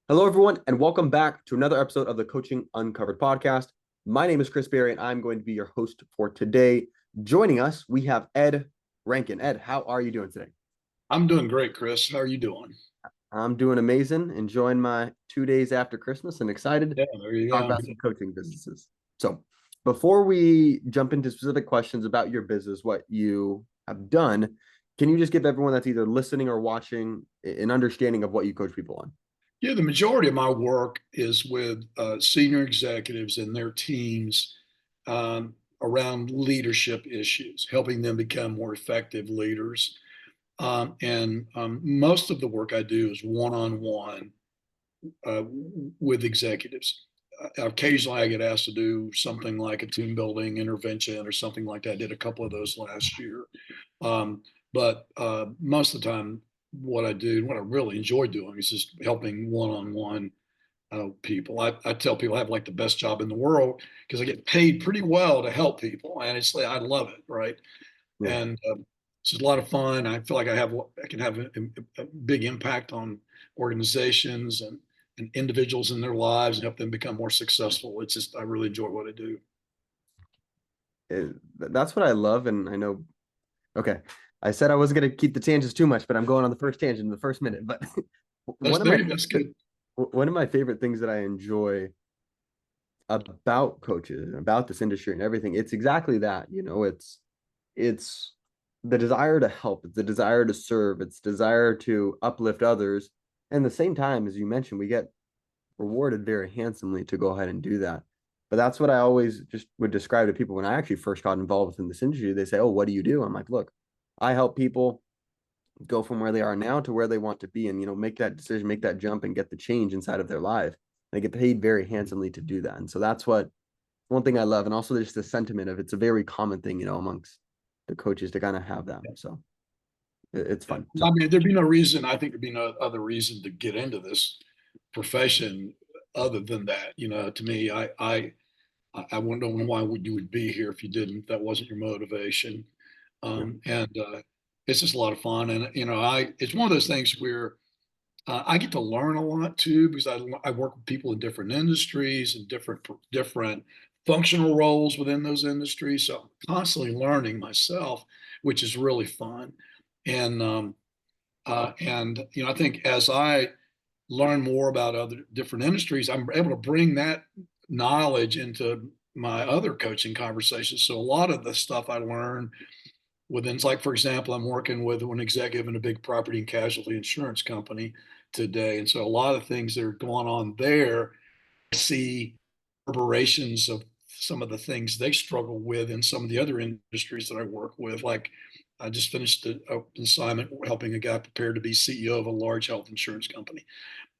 Hello, everyone, and welcome back to another episode of the Coaching Uncovered podcast. My name is Chris Berry, and I'm going to be your host for today. Joining us, we have Ed Rankin. Ed, how are you doing today? I'm doing great, Chris. How are you doing? I'm doing amazing, enjoying my 2 days after Christmas and excited to Yeah, there you talk go. about some coaching businesses. So, before we jump into specific questions about your business, what you have done, can you just give everyone that's either listening or watching an understanding of what you coach people on? Yeah, the majority of my work is with senior executives and their teams around leadership issues, helping them become more effective leaders. And most of the work I do is one-on-one with executives. Occasionally, I get asked to do something like a team building intervention or something like that. I did a couple of those last year. But most of the time, what I do, what I really enjoy doing is just helping one-on-one people. I tell people I have like the best job in the world because I get paid pretty well to help people, and it's like I love it, right? Yeah. And it's just a lot of fun. I feel like I can have a big impact on organizations and individuals in their lives and help them become more successful. It's just I really enjoy what I do. That's what I love, and I know. Okay, I said I wasn't going to keep the tangents too much, but I'm going on the first tangent in the first minute. But one of my That's good. one of my favorite things that I enjoy about coaches and about this industry and everything, it's exactly that. It's the desire to help, it's the desire to serve, it's desire to uplift others, and at the same time, as you mentioned, we get rewarded very handsomely to go ahead and do that. But that's what I always just would describe to people when I actually first got involved in this industry. They say, "Oh, what do you do?" I'm like, "Look, I help people go from where they are now to where they want to be, and make that decision, make that jump, and get the change inside of their life. They get paid very handsomely to do that, and so that's what one thing I love, and also just the sentiment of it's a very common thing, amongst the coaches to kind of have that. So it's Yeah. fun. I So mean, there'd be no reason, I think there'd be no other reason to get into this profession other than that. To me, I wouldn't know why you would be here if you didn't, if that wasn't your motivation. yeah, And it's just a lot of fun. And, it's one of those things where I get to learn a lot too, because I work with people in different industries and different functional roles within those industries. So I'm constantly learning myself, which is really fun. And I think as I learn more about other different industries, I'm able to bring that knowledge into my other coaching conversations. So a lot of the stuff I learn within, like for example, I'm working with an executive in a big property and casualty insurance company today, and so a lot of things that are going on there, I see reverberations of some of the things they struggle with in some of the other industries that I work with. Like I just finished an assignment helping a guy prepare to be CEO of a large health insurance company,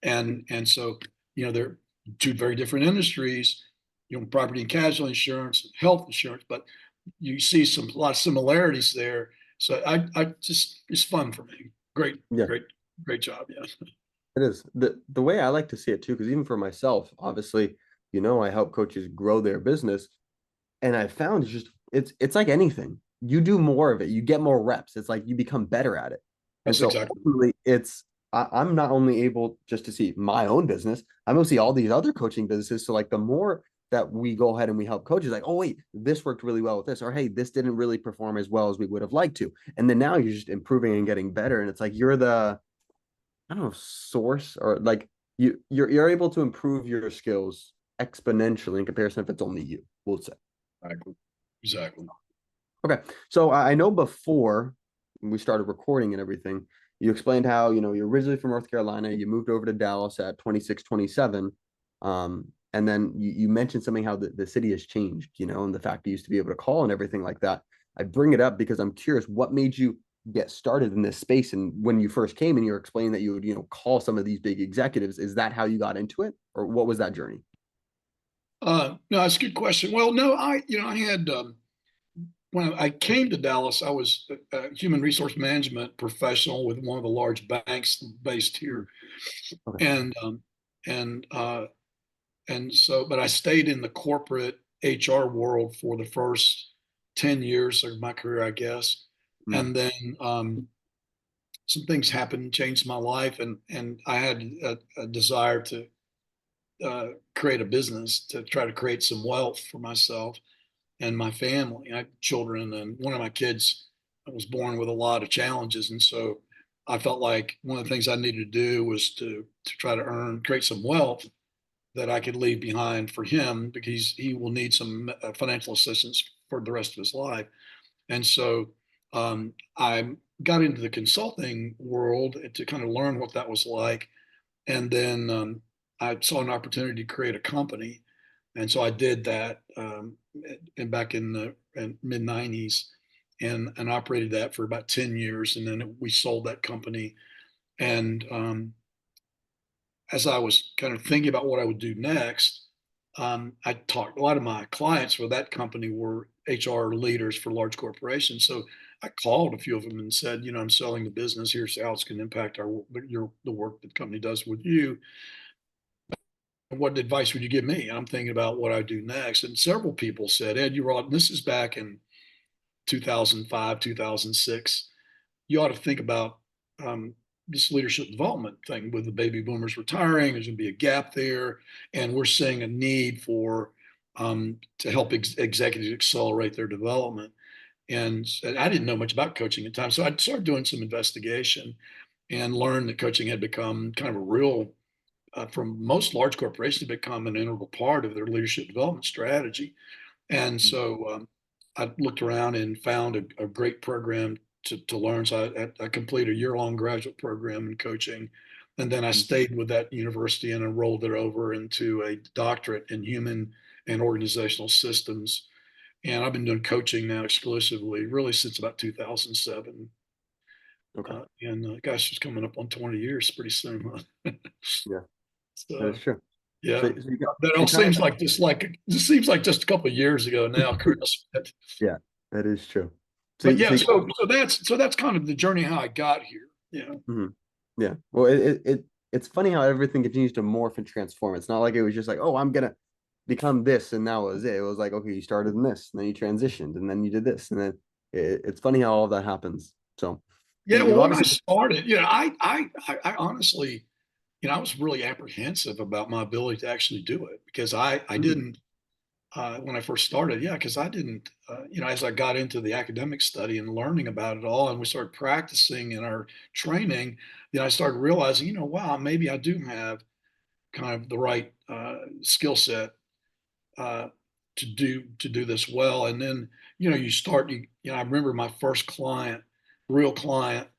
and so they're two very different industries, property and casualty insurance, health insurance, but you see a lot of similarities there. So I just it's fun for me. Great, yeah. great, great job. Yeah. It is the way I like to see it too, because even for myself, obviously, I help coaches grow their business, and I found it's like anything. You do more of it, you get more reps. It's like you become better at it, and That's so exactly. ultimately, I'm not only able just to see my own business, I'm able to see all these other coaching businesses. So like the more that we go ahead and we help coaches, like, oh wait, this worked really well with this, or hey, this didn't really perform as well as we would have liked to, and then now you're just improving and getting better, and it's like you're the I don't know, source or like you're able to improve your skills exponentially in comparison if it's only you, we'll say. Exactly. Exactly. Okay. So I know before we started recording and everything, you explained how, you're originally from North Carolina, you moved over to Dallas at 26, 27. And then you mentioned something how the city has changed, and the fact you used to be able to call and everything like that. I bring it up because I'm curious what made you get started in this space. And when you first came and you're explaining that you would, call some of these big executives, is that how you got into it? Or what was that journey? No, that's a good question. Well, no, I had when I came to Dallas, I was a human resource management professional with one of the large banks based here, Okay. and um, and uh, and so, but I stayed in the corporate HR world for the first 10 years of my career, I guess, Mm, and then some things happened, changed my life, and I had a desire to create a business to try to create some wealth for myself and my family. I have children, and one of my kids was born with a lot of challenges, and so I felt like one of the things I needed to do was to try to create some wealth that I could leave behind for him because he will need some financial assistance for the rest of his life. And so I got into the consulting world to kind of learn what that was like. And then I saw an opportunity to create a company. And so I did that back in the mid 90s and operated that for about 10 years. And then we sold that company. And as I was kind of thinking about what I would do next, I talked, a lot of my clients for that company were HR leaders for large corporations. So I called a few of them and said, you know, I'm selling the business. Here's how it's going to impact the work that the company does with you. And what advice would you give me? And I'm thinking about what I do next. And several people said, Ed, you're all, this is back in 2005, 2006. You ought to think about this leadership development thing with the baby boomers retiring. There's going to be a gap there, and we're seeing a need for to help executives accelerate their development. And I didn't know much about coaching at the time, so I started doing some investigation and learned that coaching had become kind of a real, from most large corporations, become an integral part of their leadership development strategy. And so I looked around and found a great program to learn. So I completed a year-long graduate program in coaching. And then I stayed with that university and enrolled it over into a doctorate in human and organizational systems. And I've been doing coaching now exclusively, really since about 2007. Okay. And gosh, it's coming up on 20 years pretty soon. Huh? Yeah, that is So true. yeah, that So all you kind of seems like this seems like just a couple of years ago now, Chris. yeah, that is true. But So yeah, you kind so that's kind of the journey how I got here. Yeah. of, yeah. Well, it's funny how everything continues to morph and transform. It's not like it was just like, oh, I'm gonna become this, and that was it. It was like, okay, you started in this, and then you transitioned, and then you did this, and then it's funny how all of that happens. So Yeah. you've Well, when I obviously, started, I honestly, I was really apprehensive about my ability to actually do it because I Mhm, didn't when I first started. Yeah, because I didn't, as I got into the academic study and learning about it all, and we started practicing in our training, I started realizing, wow, maybe I do have kind of the right skill set uh, to do this well. And then you start. I remember my first client, real client,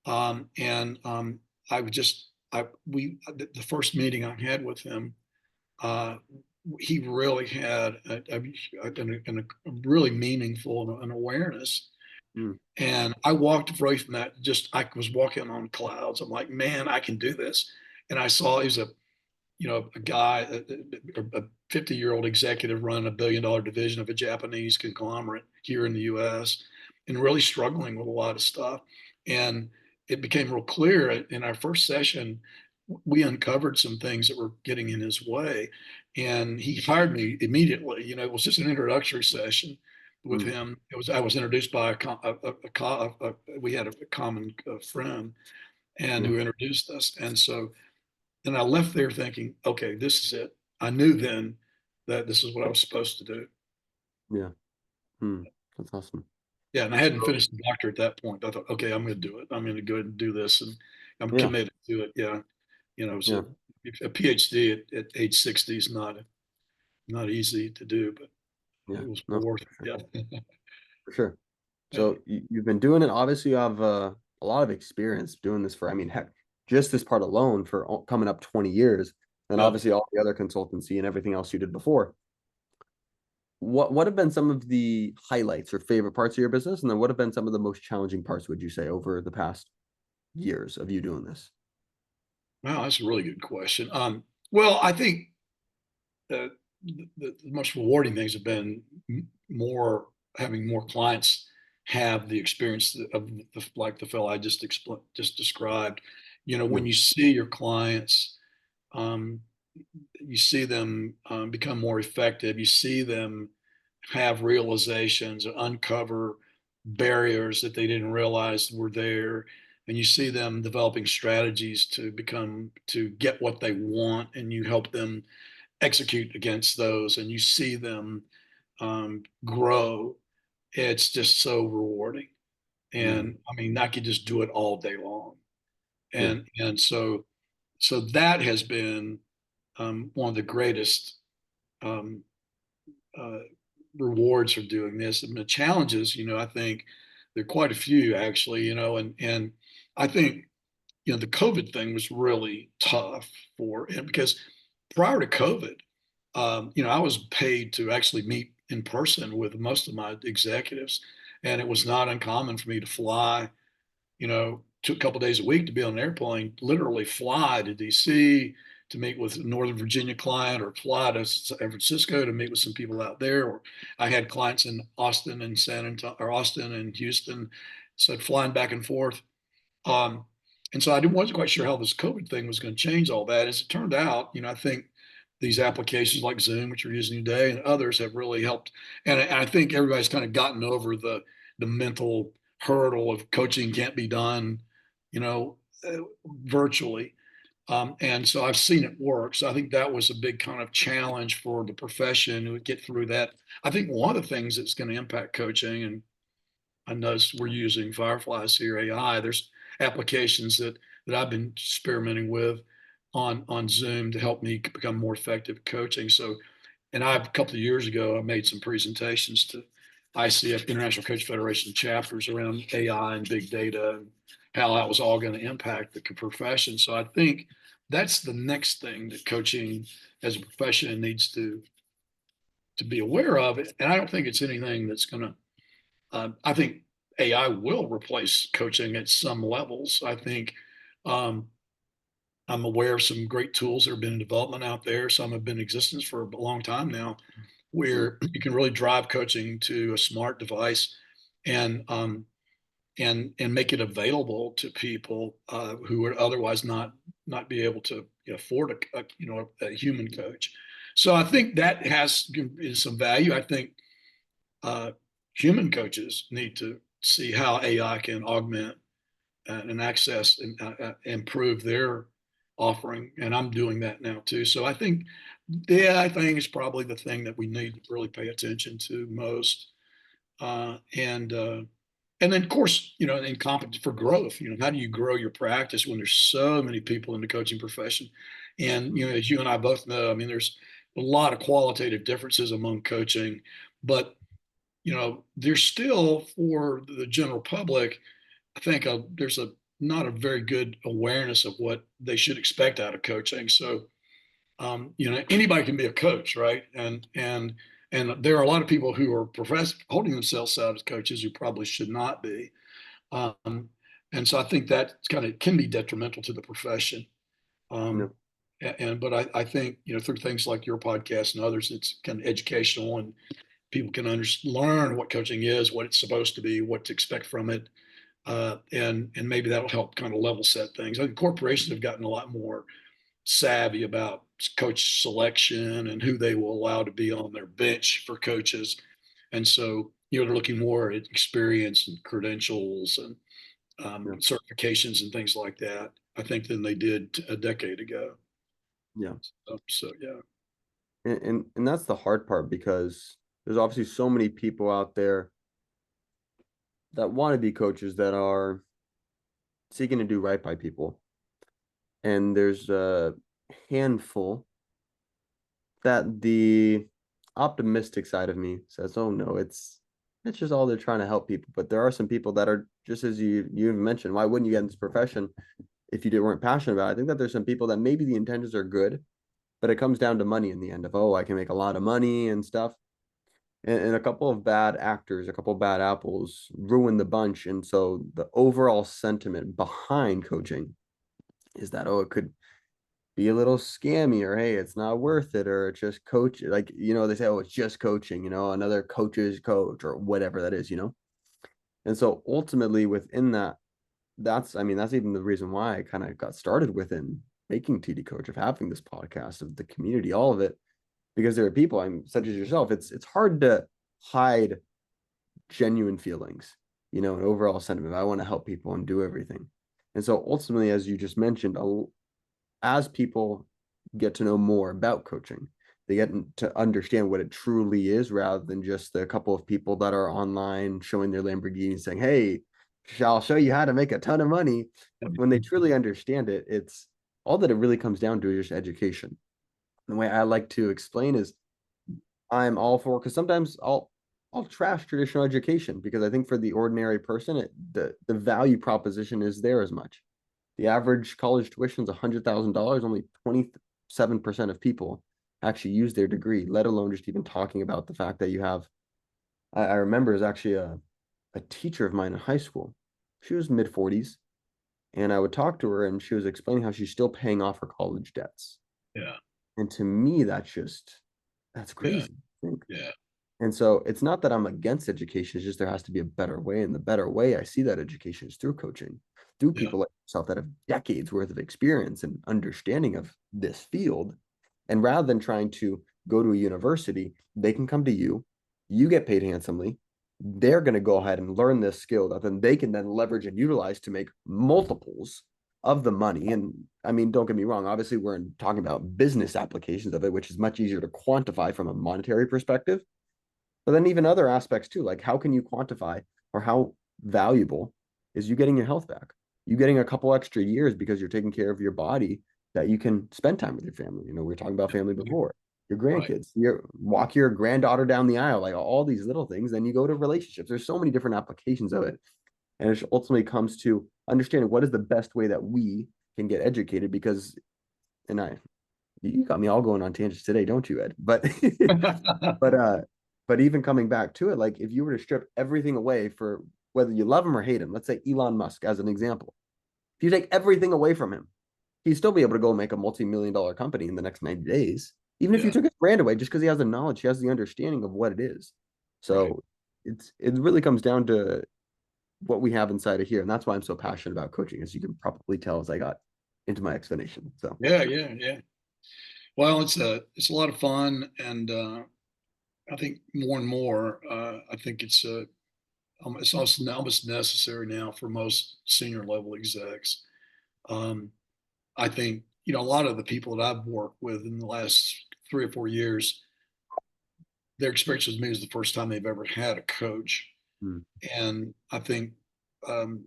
and I would just I we the first meeting I had with him. Uh, he really had a really meaningful an awareness. mm, And I walked away from that. Just I was walking on clouds. I'm like, man, I can do this. And I saw he was a guy, a 50-year-old executive running $1 billion division of a Japanese conglomerate here in the US and really struggling with a lot of stuff. And it became real clear in our first session, we uncovered some things that were getting in his way. And he hired me immediately. It was just an introductory session with mm, him. I was introduced by we had a common friend and yeah, who introduced us. And so and I left there thinking, okay, this is it. I knew then that this is what I was supposed to do. yeah, that's awesome. Yeah, and I hadn't So, finished the doctor at that point. I thought, okay, I'm going to do it. I'm going to go ahead and do this, and I'm yeah, committed to it. Yeah, yeah, so a PhD at age 60 is not easy to do, but yeah, it was no, worth for sure, it. Yeah, for sure. yeah, So you've been doing it. Obviously, you have a lot of experience doing this for, I mean, heck, just this part alone for coming up 20 years. And yeah. obviously all the other consultancy and everything else you did before. What have been some of the highlights or favorite parts of your business? And then what have been some of the most challenging parts, would you say, over the past years of you doing this? Wow, that's a really good question. Well, I think uh, the most rewarding things have been more having more clients have the experience of like the fellow I just described. When Mm, you see your clients, um, you see them become more effective. You see them have realizations, uncover barriers that they didn't realize were there. and you see them developing strategies to get what they want, and you help them execute against those, and you see them grow. It's just so rewarding. Mm, And I mean, I could just do it all day long. yeah. And so that has been one of the greatest um, uh, rewards for doing this. And the challenges, I think there are quite a few actually, and I think, the COVID thing was really tough for him because prior to COVID, I was paid to actually meet in person with most of my executives, and it was not uncommon for me to fly, took a couple days a week to be on an airplane, literally fly to DC to meet with a Northern Virginia client, or fly to San Francisco to meet with some people out there. Or I had clients in Austin and San Antonio, or Austin and Houston, so flying back and forth. Um, and so I wasn't quite sure how this COVID thing was going to change all that. As it turned out, I think these applications like Zoom, which we're using today, and others have really helped. And I think everybody's kind of gotten over the mental hurdle of coaching can't be done, you know, uh, virtually. And so I've seen it work. So I think that was a big kind of challenge for the profession to get through that. I think one of the things that's going to impact coaching, and I noticed we're using Fireflies here, AI. There's applications that I've been experimenting with on Zoom to help me become more effective coaching. So, and a couple of years ago, I made some presentations to ICF, International Coach Federation chapters, around AI and big data and how that was all going to impact the profession. So I think that's the next thing that coaching as a profession needs to be aware of. And I don't think it's anything that's going to I think AI will replace coaching at some levels. I think um, I'm aware of some great tools that have been in development out there. Some have been in existence for a long time now, Mm, where you can really drive coaching to a smart device and and make it available to people who would otherwise not be able to afford a human coach. So I think that has is some value. I think uh, human coaches need to see how AI can augment and access and improve their offering. And I'm doing that now too. So I think the AI thing is probably the thing that we need to really pay attention to most. And then of course, in competence for growth, how do you grow your practice when there's so many people in the coaching profession? And, as you and I both know, I mean, there's a lot of qualitative differences among coaching, but there's still, for the general public, I think there's not a very good awareness of what they should expect out of coaching. So, anybody can be a coach, right? And there are a lot of people who are holding themselves out as coaches who probably should not be. Um, and so I think that kind of can be detrimental to the profession. no, Um, but I think, through things like your podcast and others, it's kind of educational, and people can learn what coaching is, what it's supposed to be, what to expect from it, and maybe that'll help kind of level set things. I think corporations have gotten a lot more savvy about coach selection and who they will allow to be on their bench for coaches, and so they're looking more at experience and credentials and yeah, certifications and things like that, I think, than they did a decade ago. yeah. So yeah. And that's the hard part because there's obviously so many people out there that want to be coaches that are seeking to do right by people. And there's a handful that the optimistic side of me says, "Oh no, it's just all they're trying to help people." But there are some people that are just as you even mentioned. Why wouldn't you get in this profession if you weren't passionate about it? I think that there's some people that maybe the intentions are good, but it comes down to money in the end of, oh, I can make a lot of money and stuff. And a couple of bad actors, a couple of bad apples ruin the bunch. And so the overall sentiment behind coaching is that, oh, it could be a little scammy, or hey, it's not worth it, or it's just coach, like, they say, oh, it's just coaching, another coach's coach or whatever that is. And so ultimately within that, I mean, that's even the reason why I kind of got started within making TD Coach, of having this podcast, of the community, all of it, because there are people, such as yourself, it's hard to hide genuine feelings, an overall sentiment. I want to help people and do everything. And so ultimately, as you just mentioned, as people get to know more about coaching, they get to understand what it truly is rather than just the couple of people that are online showing their Lamborghini saying, hey, I'll show you how to make a ton of money. When they truly understand it, it's all that it really comes down to is just education. The way I like to explain is I'm all for, because sometimes I'll trash traditional education because I think for the ordinary person, the value proposition is there as much. The average college tuition is $100,000. Only 27% of people actually use their degree, let alone just even talking about the fact that you have. I remember is actually a teacher of mine in high school. She was mid 40s, and I would talk to her, and she was explaining how she's still paying off her college debts. Yeah. And to me, that's Yeah. crazy. I think. Yeah. And so it's not that I'm against education, it's just there has to be a better way. And the better way I see that education is through coaching, through Yeah. people like yourself that have decades worth of experience and understanding of this field. And rather than trying to go to a university, they can come to you, you get paid handsomely. They're going to go ahead and learn this skill that then they can then leverage and utilize to make multiples of the money. And I mean, don't get me wrong, obviously, we're talking about business applications of it, which is much easier to quantify from a monetary perspective. But then even other aspects too, like how can you quantify or how valuable is you getting your health back? You getting a couple extra years because you're taking care of your body that you can spend time with your family. You know, we were talking about family before. Your Right. grandkids, you walk your granddaughter down the aisle, like all these little things. Then you go to relationships. There's so many different applications of it. And it ultimately comes to understanding what is the best way that we can get educated because, and you got me all going on tangents today, don't you, Ed? But but but even coming back to it, like if you were to strip everything away for whether you love him or hate him, let's say Elon Musk as an example. If you take everything away from him, he'd still be able to go make a multi-million dollar company in the next 90 days. Even if you Yeah. took his brand away, just because he has the knowledge, he has the understanding of what it is. Right. So it really comes down to what we have inside of here. And that's why I'm so passionate about coaching, as you can probably tell as I got into my explanation. So Yeah. Yeah. Yeah. Well, it's a lot of fun, and I think more and more, I think it's also almost necessary now for most senior level execs. Um, I think a lot of the people that I've worked with in the last 3 or 4 years, their experience with me is the first time they've ever had a coach, mm, and I think um,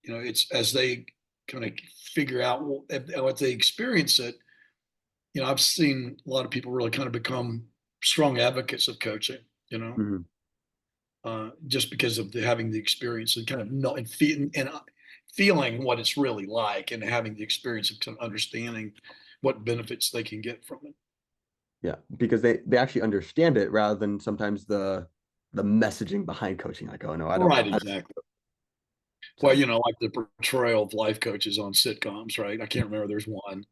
it's as they kind of figure out what they experience it. I've seen a lot of people really kind of become strong advocates of coaching. You know, mhm. just because of having the experience and kind of know and feeling what it's really like, and having the experience of kind of understanding what benefits they can get from it. Yeah, because they actually understand it rather than sometimes the messaging behind coaching. Like, oh no, Right, I don't. exactly. Well, So like the portrayal of life coaches on sitcoms, right? I can't remember. There's one.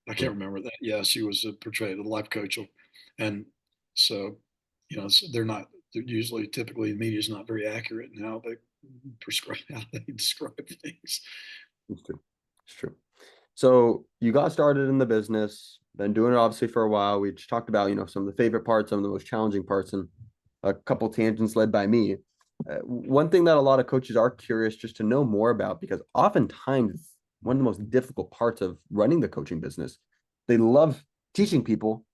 I yeah, can't remember that. Yeah, she was portrayed as a life coach, and so they're not. They're usually, typically, the media is not very accurate in how they prescribe, how they describe things. it's true. It's true. So you got started in the business, been doing it obviously for a while. We just talked about, some of the favorite parts, some of the most challenging parts, and a couple tangents led by me. One thing that a lot of coaches are curious just to know more about, because oftentimes it's one of the most difficult parts of running the coaching business. They love teaching people,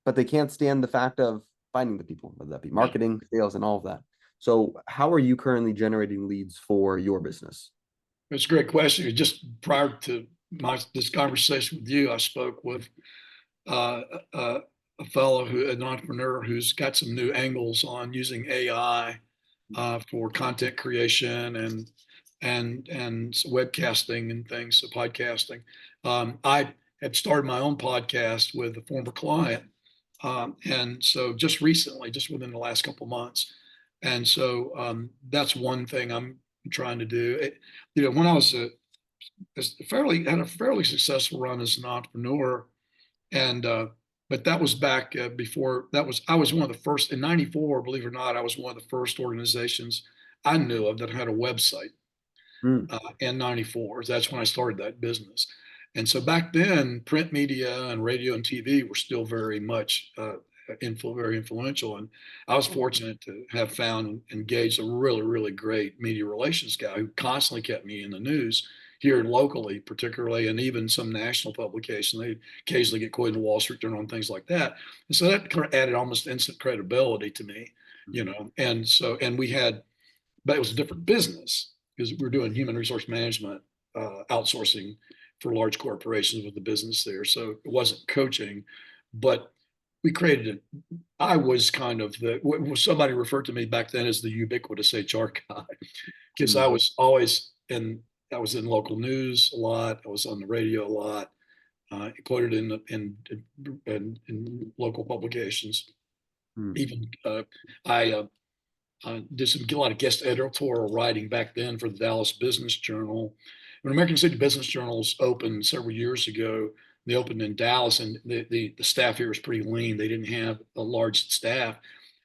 but they can't stand the fact of finding the people, whether that be Yeah, marketing, sales, and all of that. So how are you currently generating leads for your business? it's a great question. Just prior to this conversation with you, I spoke with uh, a, an entrepreneur who's got some new angles on using AI for content creation and webcasting and things, so podcasting. I had started my own podcast with a former client, and so just recently, just within the last couple of months, and so that's one thing I'm trying to do. When I was had a fairly successful run as an entrepreneur, and but that was back before that was I was one of the first in '94. Believe it or not, I was one of the first organizations I knew of that had a website Mm, in '94. That's when I started that business. And so back then, print media and radio and TV were still very much very influential. And I was fortunate to have found and engaged a really, really great media relations guy who constantly kept me in the news. here locally, particularly, and even some national publication. They occasionally get quoted in the Wall Street Journal and things like that. And so that kind of added almost instant credibility to me, you Mhm. know. And so, and we had, but it was a different business because we were doing human resource management outsourcing for large corporations with the business there. So it wasn't coaching, but we created it. I was kind of the, somebody referred to me back then as the ubiquitous HR guy because I Mhm. was always in, I was in local news a lot. I was on the radio a lot. Quoted in local publications. Mhm. Even I did some a lot of guest editorial writing back then for the Dallas Business Journal. When American City Business Journals opened several years ago, they opened in Dallas, and the staff here was pretty lean. They didn't have a large staff,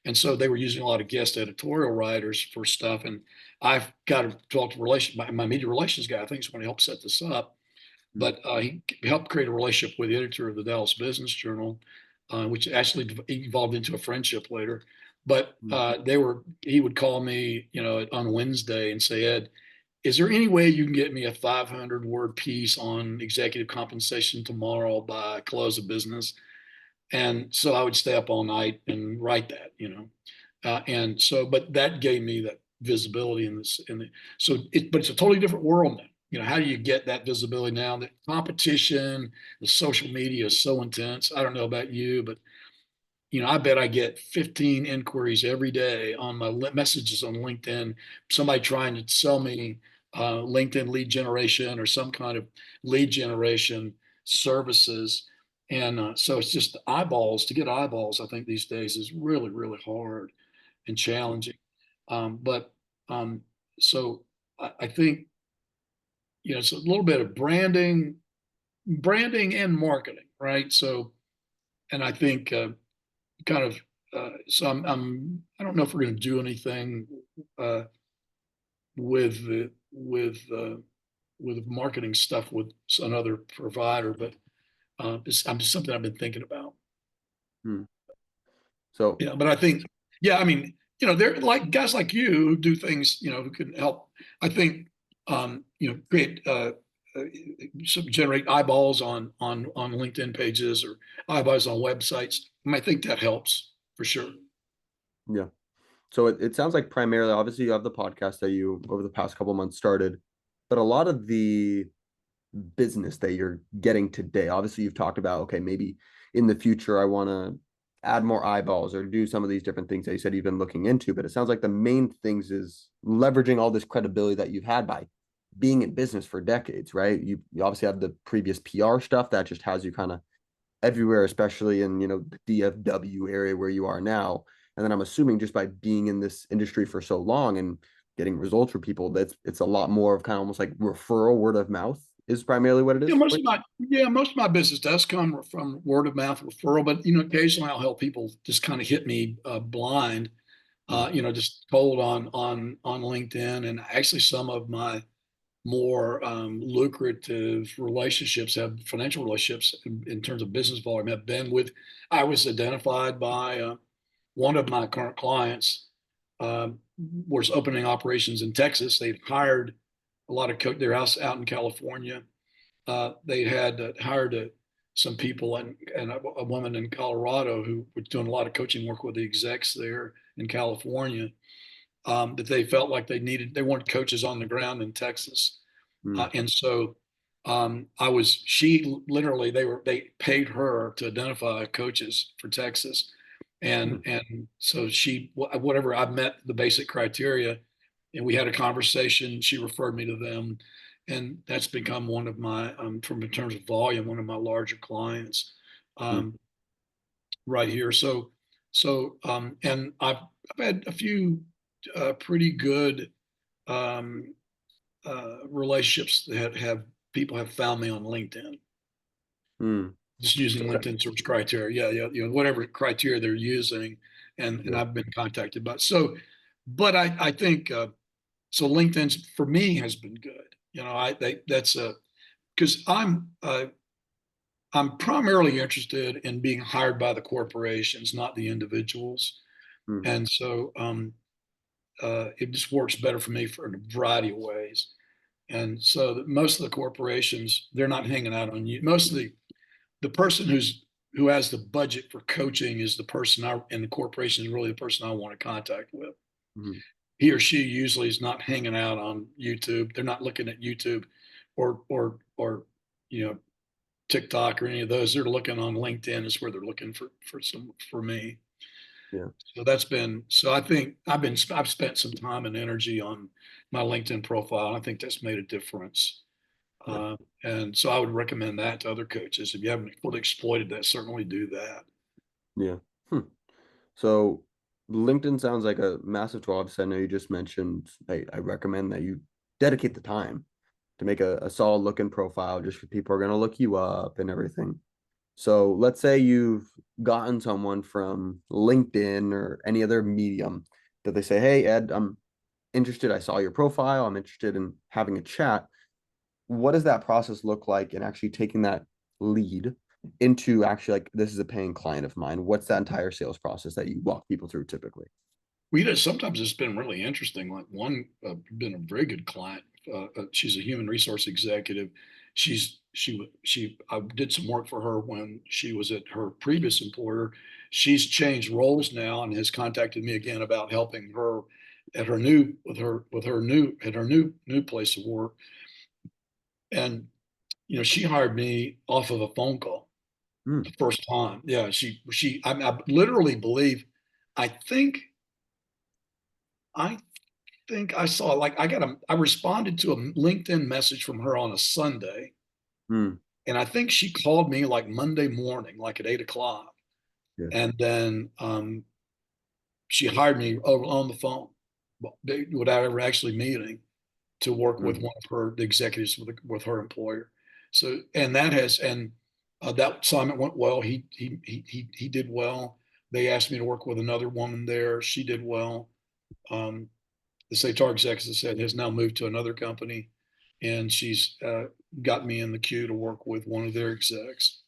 and so they were using a lot of guest editorial writers for stuff. And I've got to talk to my media relations guy. I think is going to help set this up, Mhm. but he helped create a relationship with the editor of the Dallas Business Journal, which actually evolved into a friendship later. But Mhm. he would call me, you know, on Wednesday and say, Ed, is there any way you can get me a 500 word piece on executive compensation tomorrow by close of business? And so I would stay up all night and write that, you know. And so, but that gave me that visibility in this. But it's a totally different world now. You know, how do you get that visibility now? The competition, the social media is so intense. I don't know about you, but you know, I bet I get 15 inquiries every day on my messages on LinkedIn. Somebody trying to sell me LinkedIn lead generation or some kind of lead generation services. And so it's just eyeballs to get eyeballs. I think these days is really, really hard and challenging. But so I think, you know, it's a little bit of branding and marketing, right? So, and I think kind of, so I don't know if we're going to do anything uh, with with marketing stuff with another provider, but I'm just something I've been thinking about. Mhm. So, Yeah, but I think, yeah, I mean, you know, they're like guys like you who do things, you know, who can help. I think, you know, create, generate eyeballs on LinkedIn pages or eyeballs on websites. I think that helps for sure. yeah. So it sounds like primarily, obviously, you have the podcast that you over the past couple months started, but a lot of the business that you're getting today, obviously, you've talked about, okay, maybe in the future, I want to add more eyeballs or do some of these different things that you said you've been looking into. But it sounds like the main things is leveraging all this credibility that you've had by being in business for decades, right? You obviously have the previous PR stuff that just has you kind of everywhere, especially in, the DFW area where you are now. And then I'm assuming just by being in this industry for so long and getting results for people, that's it's a lot more of kind of almost like referral, word of mouth is primarily what it Yeah, is for you. most of my business does come from word of mouth referral, but you know, occasionally I'll help people just kind of hit me blind, Mm. you know, just cold on LinkedIn, and actually some of my more lucrative relationships have financial relationships in terms of business volume have been with. I was identified by one of my current clients was opening operations in Texas. They've hired a lot of their house out in California. They had hired some people and a woman in Colorado who was doing a lot of coaching work with the execs there in California. That they felt like they wanted coaches on the ground in Texas. Mm. And so she literally, they paid her to identify coaches for Texas. Mm. And so whatever, I met the basic criteria and we had a conversation. She referred me to them. And that's become one of my, from in terms of volume, one of my larger clients Mm. um, right here. And I've had a few pretty good um, relationships that have people have found me on LinkedIn, Mm. just using Okay. LinkedIn search criteria. Yeah, yeah, you know, whatever criteria they're using, and Yeah. I've been contacted about. So, but I think so. LinkedIn's for me has been good. You know, that's because I'm primarily interested in being hired by the corporations, not the individuals, Mm. and so it just works better for me for in a variety of ways. And so most of the corporations, they're not hanging out on you. Most of the person who has the budget for coaching is the person in the corporation is really the person I want to contact with. Mhm. He or she usually is not hanging out on YouTube. They're not looking at YouTube or you know TikTok or any of those. They're looking on LinkedIn is where they're looking for me. Yeah. So that's been so I think I've spent some time and energy on my LinkedIn profile. And I think that's made a difference. Yeah. Uh, and so I would recommend that to other coaches. If you haven't fully exploited that, certainly do that. Yeah. Hmm. So LinkedIn sounds like a massive tool. Obviously, I know you just mentioned I recommend that you dedicate the time to make a solid looking profile just for people are going to look you up and everything. So let's say you've gotten someone from LinkedIn or any other medium that they say, "Hey, Ed, I'm interested. I saw your profile. I'm interested in having a chat." What does that process look like in actually taking that lead into actually like this is a paying client of mine? What's that entire sales process that you walk people through typically? Sometimes it's been really interesting. Like one, been a very good client. She's a human resource executive. I did some work for her when she was at her previous employer. She's changed roles now and has contacted me again about helping her at her new with her new at her new place of work. And she hired me off of a phone call Hmm. the first time. Yeah, I literally believe. I think I think I saw like I responded to a LinkedIn message from her on a Sunday, Hmm. and I think she called me like Monday morning, like at 8 o'clock, Yeah. and then she hired me over on the phone without ever actually meeting to work with Hmm. one of the executives with her employer. So and that has and that assignment went well. He did well. They asked me to work with another woman there. She did well. Um, this HR executive said has now moved to another company, and she's got me in the queue to work with one of their execs.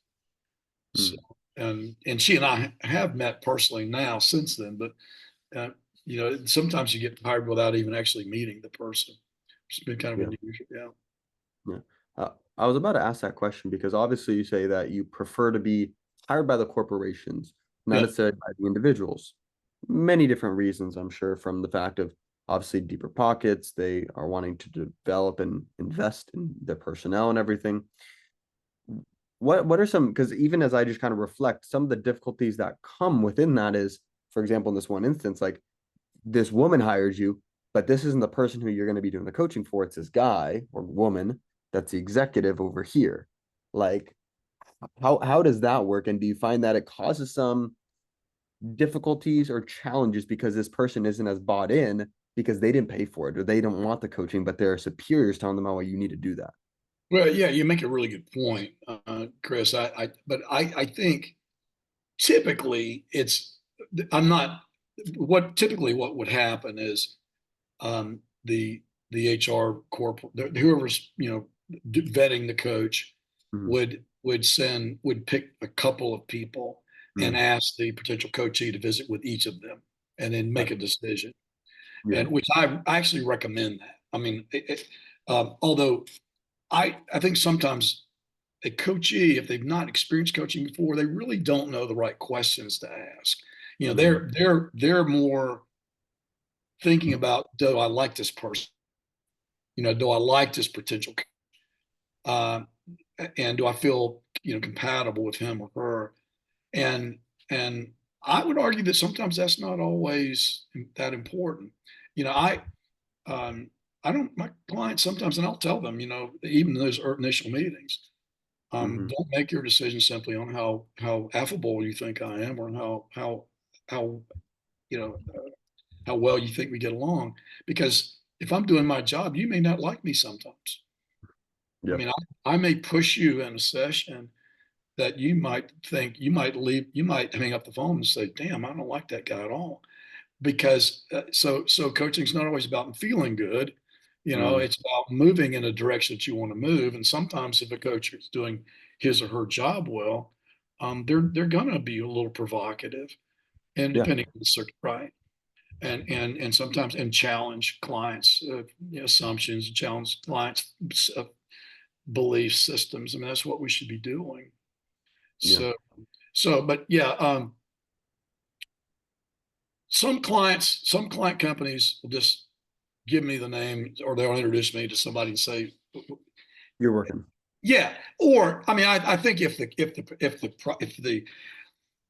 So, Hmm. and she and I have met personally now since then, but uh, sometimes you get hired without even actually meeting the person. It's been kind of Yeah. unusual. Yeah. Yeah. I was about to ask that question because obviously you say that you prefer to be hired by the corporations, not Yeah. necessarily by the individuals. Many different reasons, I'm sure, from the fact of obviously deeper pockets. They are wanting to develop and invest in their personnel and everything. What are some, because even as I just kind of reflect, some of the difficulties that come within that is, for example, in this one instance, like this woman hires you, but this isn't the person who you're going to be doing the coaching for. It's this guy or woman that's the executive over here. Like, how does that work? And do you find that it causes some difficulties or challenges because this person isn't as bought in because they didn't pay for it or they don't want the coaching, but their superiors telling them, oh, well, you need to do that. Well, yeah, you make a really good point, Chris. But I think typically I'm not. What would happen is um, the the HR corporate whoever's vetting the coach Mhm. would pick a couple of people and Mm. ask the potential coachee to visit with each of them and then make a decision. Yeah. And which I actually recommend that. I mean, although I think sometimes a coachee, if they've not experienced coaching before, they really don't know the right questions to ask. Mm. They're more thinking about, do I like this person? Do I like this potential? Uh, and do I feel compatible with him or her? And and I would argue that sometimes that's not always that important. You know, I um, I don't my clients sometimes, and I'll tell them, even in those initial meetings, Hmm. don't make your decision simply on how affable you think I am or how you know how well you think we get along. Because if I'm doing my job, you may not like me sometimes. I Yeah. mean, I may push you in a session that you might think you might hang up the phone and say, "Damn, I don't like that guy at all." Because so coaching's not always about feeling good. Mm. It's about moving in a direction that you want to move. And sometimes if a coach is doing his or her job well, they're gonna be a little provocative and Yeah. depending on the circuit, right? and sometimes and challenge clients assumptions, challenge clients belief systems. I mean, that's what we should be doing. Yeah. But yeah, some client companies will just give me the name, or they'll introduce me to somebody and say, You're working. yeah. Or I mean, I think if the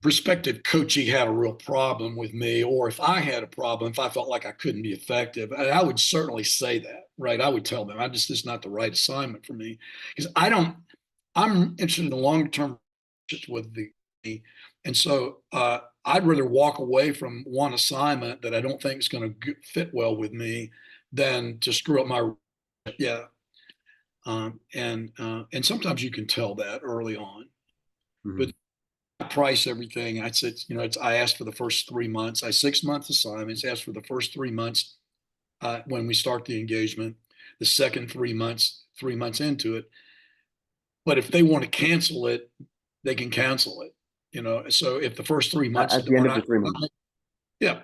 prospective coachee had a real problem with me, or if I had a problem, if I felt like I couldn't be effective, I would certainly say that, right? I would tell them, this is not the right assignment for me, because I'm interested in the long term with the, and so I'd rather walk away from one assignment that I don't think is going to fit well with me than to screw up my, yeah. And sometimes you can tell that early on, but Mhm. I price everything. I said, I asked for the first 3 months. I 6 month assignments. Asked for the first 3 months when we start the engagement. The second 3 months, 3 months into it. But if they want to cancel it, they can cancel it. So if the first 3 months At the we're end of the not, 3 months. yeah,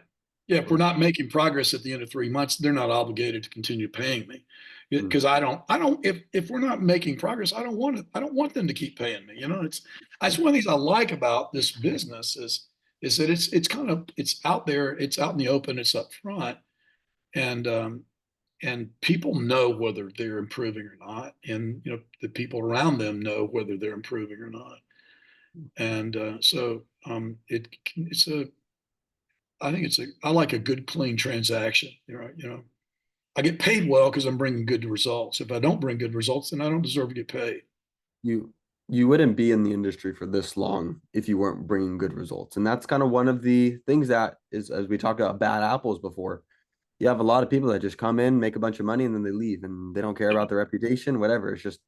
yeah, if we're Cool. not making progress at the end of 3 months, they're not obligated to continue paying me, Mm. because I don't, if we're not making progress, I don't want them to keep paying me. That's Right. one of the things I like about this business is that it's out there, it's out in the open, it's up front, and people know whether they're improving or not, and the people around them know whether they're improving or not, and it's a I think I like a good clean transaction. I get paid well because I'm bringing good results. If I don't bring good results, then I don't deserve to get paid. You you wouldn't be in the industry for this long if you weren't bringing good results. And that's kind of one of the things that is, as we talked about bad apples before, you have a lot of people that just come in, make a bunch of money, and then they leave and they don't care about their reputation, whatever. It's just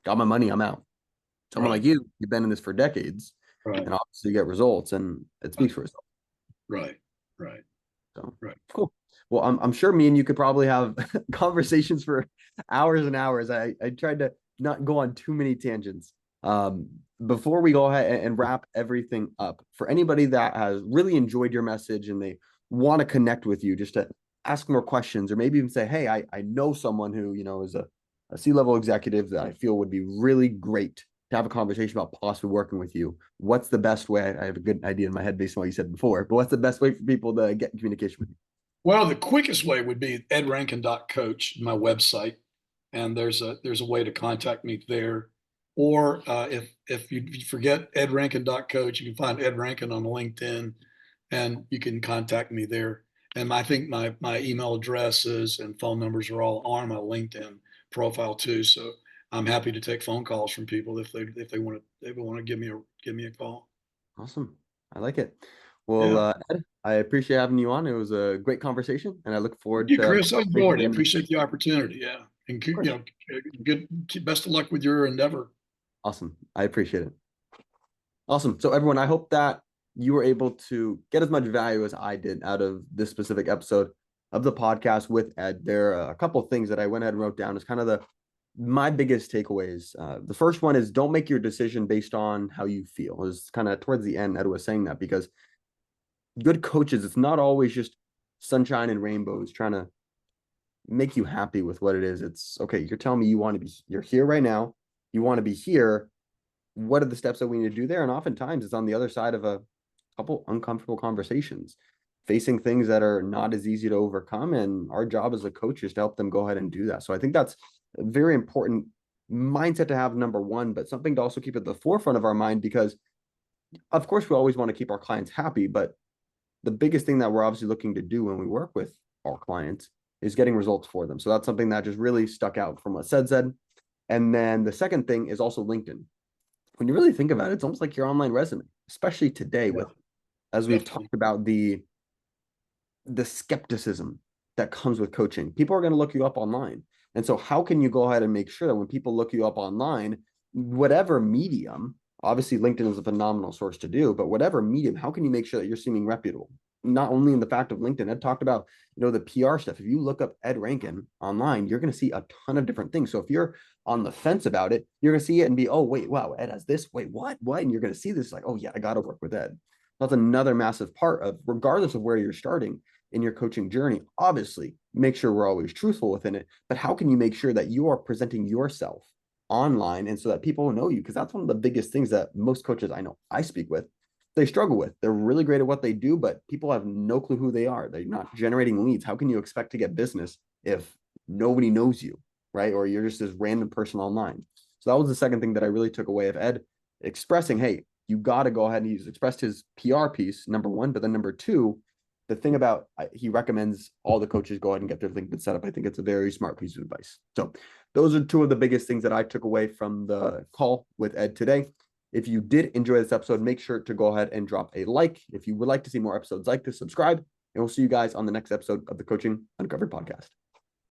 got my money, I'm out. Someone Right, like you, you've been in this for decades right, and obviously you get results and it speaks for itself. right, right, So right. cool. Well, I'm sure me and you could probably have conversations for hours and hours. I tried to not go on too many tangents. Um, Before we go ahead and wrap everything up, for anybody that has really enjoyed your message and they want to connect with you, just to ask more questions or maybe even say, hey, I know someone who, is a C-level executive that I feel would be really great to have a conversation about possibly working with you. What's the best way? I have a good idea in my head based on what you said before, but what's the best way for people to get in communication with you? Well, the quickest way would be edrankin.coach, my website, and there's a way to contact me there. Or if you forget edrankin.coach, you can find Ed Rankin on LinkedIn, and you can contact me there. And I think my email addresses and phone numbers are all on my LinkedIn profile too. So I'm happy to take phone calls from people if they want to give me a call. Awesome. I like it. Well, Yeah. Ed, I appreciate having you on. It was a great conversation, and I look Thank forward you, to a Chris. I conversation enjoyed it. I again. appreciate the opportunity. Yeah. And Of course. good, best of luck with your endeavor. Awesome. I appreciate it. Awesome. So, everyone, I hope that you were able to get as much value as I did out of this specific episode of the podcast with Ed. There are a couple of things that I went ahead and wrote down as kind of my biggest takeaways. The first one is don't make your decision based on how you feel. It was kind of towards the end, Ed was saying that because good coaches, it's not always just sunshine and rainbows trying to make you happy with what it is. It's okay, you're telling me you're here right now, you want to be here. What are the steps that we need to do there? And oftentimes it's on the other side of a couple uncomfortable conversations, facing things that are not as easy to overcome. And our job as a coach is to help them go ahead and do that. So I think that's a very important mindset to have, number one, but something to also keep at the forefront of our mind because, of course, we always want to keep our clients happy, but the biggest thing that we're obviously looking to do when we work with our clients is getting results for them. So that's something that just really stuck out from what said. And then the second thing is also LinkedIn. When you really think about it, it's almost like your online resume, especially today Yeah, with, as we've definitely. talked about, the skepticism that comes with coaching. People are going to look you up online. And so how can you go ahead and make sure that when people look you up online, whatever medium, obviously LinkedIn is a phenomenal source to do, but whatever medium, how can you make sure that you're seeming reputable? Not only in the fact of LinkedIn, Ed talked about, the PR stuff. If you look up Ed Rankin online, you're going to see a ton of different things. So if you're on the fence about it, you're going to see it and be, oh, wait, wow, Ed has this. Wait, what? What? And you're going to see this like, oh, yeah, I got to work with Ed. That's another massive part of, regardless of where you're starting, in your coaching journey, obviously make sure we're always truthful within it, but how can you make sure that you are presenting yourself online and so that people know you? Because that's one of the biggest things that most coaches I know I speak with, they struggle with. They're really great at what they do, but people have no clue who they are. They're not generating leads. How can you expect to get business if nobody knows you, right? Or you're just this random person online. So that was the second thing that I really took away of Ed expressing, hey, you got to go ahead, and he's expressed his PR piece, number one, but then number two, the thing about he recommends all the coaches go ahead and get their LinkedIn set up. I think it's a very smart piece of advice. So those are two of the biggest things that I took away from the call with Ed today. If you did enjoy this episode, make sure to go ahead and drop a like. If you would like to see more episodes like this, subscribe, and we'll see you guys on the next episode of the Coaching Uncovered podcast.